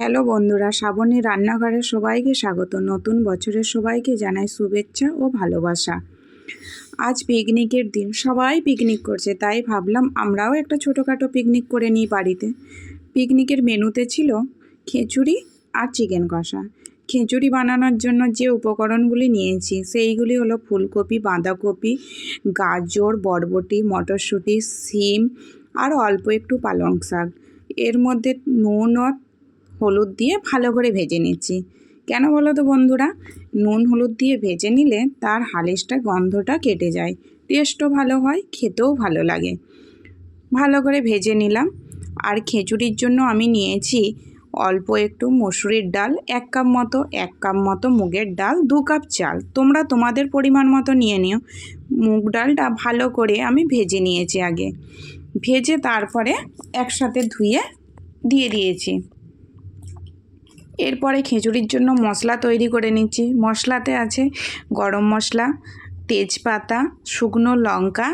Hello বন্ধুরা, শ্রাবণী রান্নাঘরে সবাইকে স্বাগত। নতুন বছরের সবাইকে জানাই শুভেচ্ছা ও ভালোবাসা। আজ পিকনিকের দিন, সবাই পিকনিক করছে, তাই ভাবলাম আমরাও একটা ছোটোখাটো পিকনিক করে নিই বাড়িতে। পিকনিকের মেনুতে ছিল খিচুড়ি আর চিকেন কষা। খিচুড়ি বানানোর জন্য যে উপকরণগুলি নিয়েছি সেইগুলি হলো ফুলকপি, বাঁধাকপি, গাজর, বরবটি, মটরশুঁটি, শিম আর অল্প একটু পালং শাক। এর মধ্যে নুন ও হলুদ দিয়ে ভালো করে ভেজে নিচ্ছি। কেন বলো তো বন্ধুরা, নুন হলুদ দিয়ে ভেজে নিলে তার হালিশটা গন্ধটা কেটে যায়, টেস্টও ভালো হয়, খেতেও ভালো লাগে। ভালো করে ভেজে নিলাম। আর খিচুড়ির জন্য আমি নিয়েছি অল্প একটু মসুরির ডাল 1 কাপ মতো, 1 কাপ মতো মুগের ডাল, 2 কাপ চাল। তোমরা তোমাদের পরিমাণ মতো নিয়ে নিও। মুগ ডালটা ভালো করে আমি ভেজে নিয়েছি আগে। ভেজে তারপরে একসাথে ধুয়ে দিয়ে দিয়েছি। এরপরে খিচুড়ির জন্য মশলা তৈরি করে নিচ্ছি। মশলাতে আছে গরম মশলা, তেজপাতা, শুকনো লঙ্কা,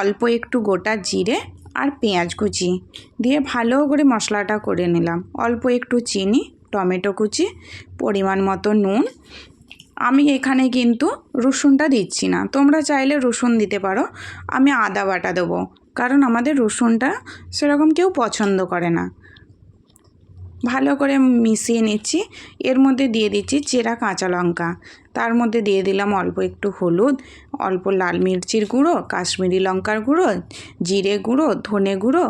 অল্প একটু গোটা জিরে আর পেঁয়াজ কুচি দিয়ে ভালো করে মশলাটা করে নিলাম। অল্প একটু চিনি, টমেটো কুচি, পরিমাণ মতো নুন। আমি এখানে কিন্তু রসুনটা দিচ্ছি না, তোমরা চাইলে রসুন দিতে পারো। আমি আদা বাটা দেবো, কারণ আমাদের রসুনটা সেরকম কেউ পছন্দ করে না। ভালো করে মিশিয়ে নিচ্ছি। এর মধ্যে দিয়ে দিচ্ছি চেরা কাঁচা লঙ্কা, তার মধ্যে দিয়ে দিলাম অল্প একটু হলুদ, অল্প লাল মির্চির গুঁড়ো, কাশ্মীরি লঙ্কার গুঁড়ো, জিরে গুঁড়ো, ধনে গুঁড়ো,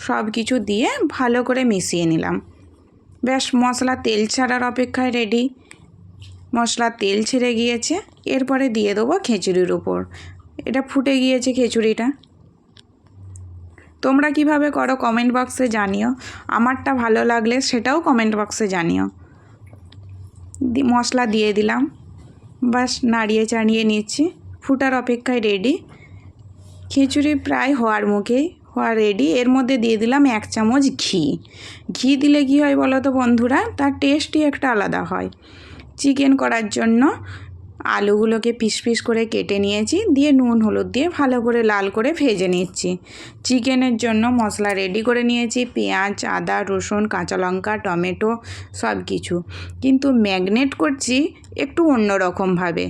সব কিছু দিয়ে ভালো করে মিশিয়ে নিলাম। ব্যাস, মশলা তেল ছাড়ার অপেক্ষায় রেডি। মশলা তেল ছেড়ে গিয়েছে, এরপরে দিয়ে দেবো খিচুড়ির উপর। এটা ফুটে গিয়েছে খিচুড়িটা। তোমরা কিভাবে করো কমেন্ট বক্সে জানিও, আমারটা ভালো লাগলে সেটাও কমেন্ট বক্সে জানিও। মশলা দিয়ে দিলাম, বাস নাড়িয়ে চাড়িয়ে নিচ্ছি। ফুটার অপেক্ষায় রেডি। খিচুড়ি প্রায় হওয়ার মুখেই, হওয়া রেডি। এর মধ্যে দিয়ে দিলাম 1 চামচ ঘি। ঘি দিলে কী হয় বলো তো বন্ধুরা, তার টেস্টই একটা আলাদা হয়। চিকেন করার জন্য আলুগুলোকে পিস পিস করে কেটে নিয়েছি, দিয়ে নুন হলুদ দিয়ে ভালো করে লাল করে ভেজে নিচ্ছি। চিকেনের জন্য মশলা রেডি করে নিয়েছি, পেঁয়াজ, আদা, রসুন, কাঁচা লঙ্কা, টমেটো, সব কিছু। কিন্তু ম্যাগনেট করছি একটু অন্য রকমভাবে।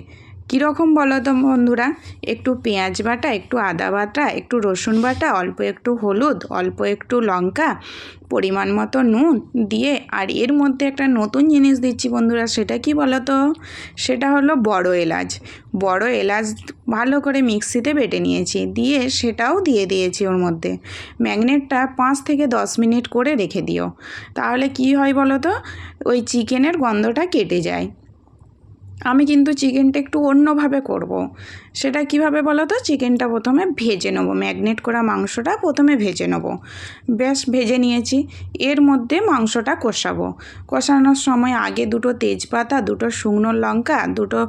কীরকম বলো তো বন্ধুরা, একটু পেঁয়াজ বাটা, একটু আদা বাটা, একটু রসুন বাটা, অল্প একটু হলুদ, অল্প একটু লঙ্কা, পরিমাণ মতো নুন দিয়ে, আর এর মধ্যে একটা নতুন জিনিস দিচ্ছি বন্ধুরা, সেটা কি বলো তো, সেটা হলো বড় এলাচ। বড় এলাচ ভালো করে মিক্সিতে বেটে নিয়েছি, দিয়ে সেটাও দিয়ে দিয়েছি ওর মধ্যে। ম্যাগনেটটা 5 থেকে 10 মিনিট করে রেখে দিও, তাহলে কি হয় বলো তো, ওই চিকেনের গন্ধটা কেটে যায়। আমি কিন্তু চিকেনটা একটু অন্যভাবে করব। সেটা কিভাবে বলো তো, চিকেনটা প্রথমে ভেজে নেবো, ম্যাগনেট করা মাংসটা প্রথমে ভেজে নেবো। বেশ, ভেজে নিয়েছি। এর মধ্যে মাংসটা কষাবো। কষানোর সময় আগে 2টো তেজপাতা, 2টো শুকনো লঙ্কা, 2টো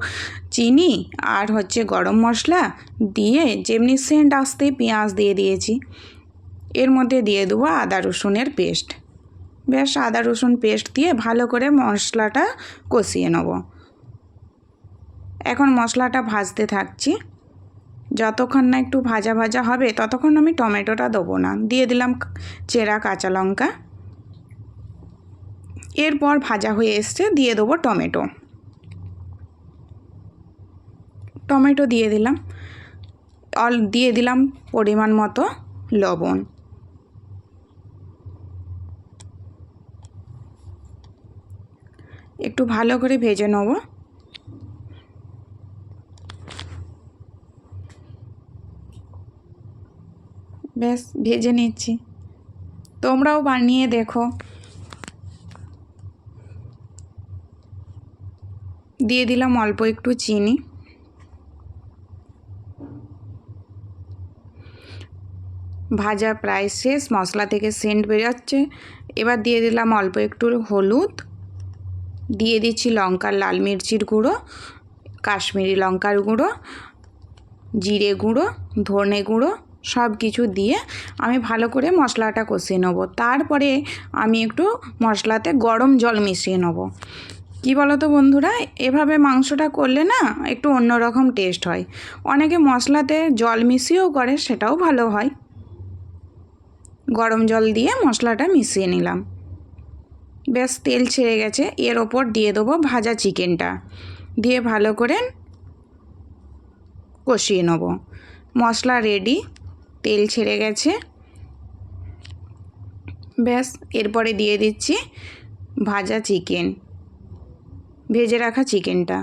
চিনি আর গরম মশলা দিয়ে যেমনি সেন্ট আসতেই পেঁয়াজ দিয়ে দিয়েছি। এর মধ্যে দিয়ে দেবো আদা রসুনের পেস্ট। বেশ, আদা রসুন পেস্ট দিয়ে ভালো করে মশলাটা কষিয়ে নেবো। এখন মশলাটা ভাজতে থাকছি। যতক্ষণ না একটু ভাজা ভাজা হবে ততক্ষণ আমি টমেটোটা দেবো না। দিয়ে দিলাম চেরা কাঁচা লঙ্কা। এরপর ভাজা হয়ে এসছে, দিয়ে দেবো টমেটো। টমেটো দিয়ে দিলাম, দিয়ে দিলাম পরিমাণ মতো লবণ। একটু ভালো করে ভেজে নেব। ব্যাস, ভেজে নিচ্ছি। তোমরাও বানিয়ে দেখো। দিয়ে দিলাম অল্প একটু চিনি। ভাজা প্রায় শেষ, মশলা থেকে সেন্ট বেরোচ্ছে। এবার দিয়ে দিলাম অল্প একটু হলুদ, দিয়ে দিচ্ছি লঙ্কার লাল মির্চির গুঁড়ো, কাশ্মীরি লঙ্কার গুঁড়ো, জিরে গুঁড়ো, ধনে গুঁড়ো, সব কিছু দিয়ে আমি ভালো করে মশলাটা কষিয়ে নেবো। তারপরে আমি একটু মশলাতে গরম জল মিশিয়ে নেবো। কী বলো তো বন্ধুরা, এভাবে মাংসটা করলে না একটু অন্যরকম টেস্ট হয়। অনেকে মশলাতে জল মিশিয়েও করে, সেটাও ভালো হয়। গরম জল দিয়ে মশলাটা মিশিয়ে নিলাম। বেশ তেল ছেড়ে গেছে, এর ওপর দিয়ে দেবো ভাজা চিকেনটা, দিয়ে ভালো করে কষিয়ে নেব। মশলা রেডি, তেল ছেড়ে গেছে। ব্যাস এরপরে দিয়ে দিচ্ছি ভাজা চিকেন, ভেজে রাখা চিকেনটা,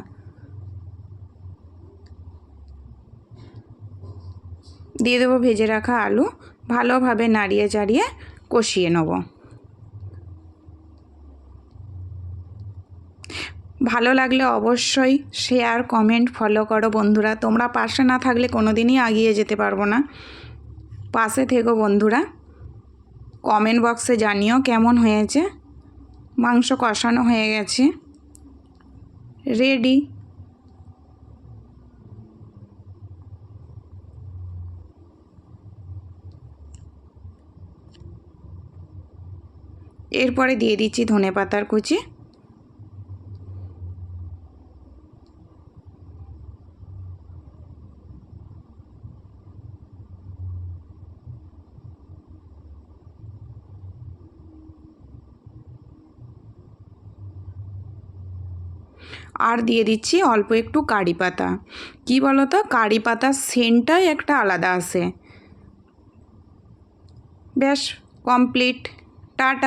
দিয়ে দেবো ভেজে রাখা আলু, ভালোভাবে নাড়িয়ে চাড়িয়ে কষিয়ে নেব। ভালো লাগলে অবশ্যই শেয়ার, কমেন্ট, ফলো করো বন্ধুরা। তোমরা পাশে না থাকলে কোনো দিনই এগিয়ে যেতে পারবো না। পাশে থেকো বন্ধুরা। কমেন্ট বক্সে জানিও কেমন হয়েছে। মাংস কষানো হয়ে গেছে, রেডি। এরপরে দিয়ে দিচ্ছি ধনেপাতার কুচি, আর দিয়ে দিচ্ছি অল্প একটু কারি পাতা। কী বলো তো, কারি পাতার সেন্টটাই একটা আলাদা আসে। ব্যাস কমপ্লিট, টাটা।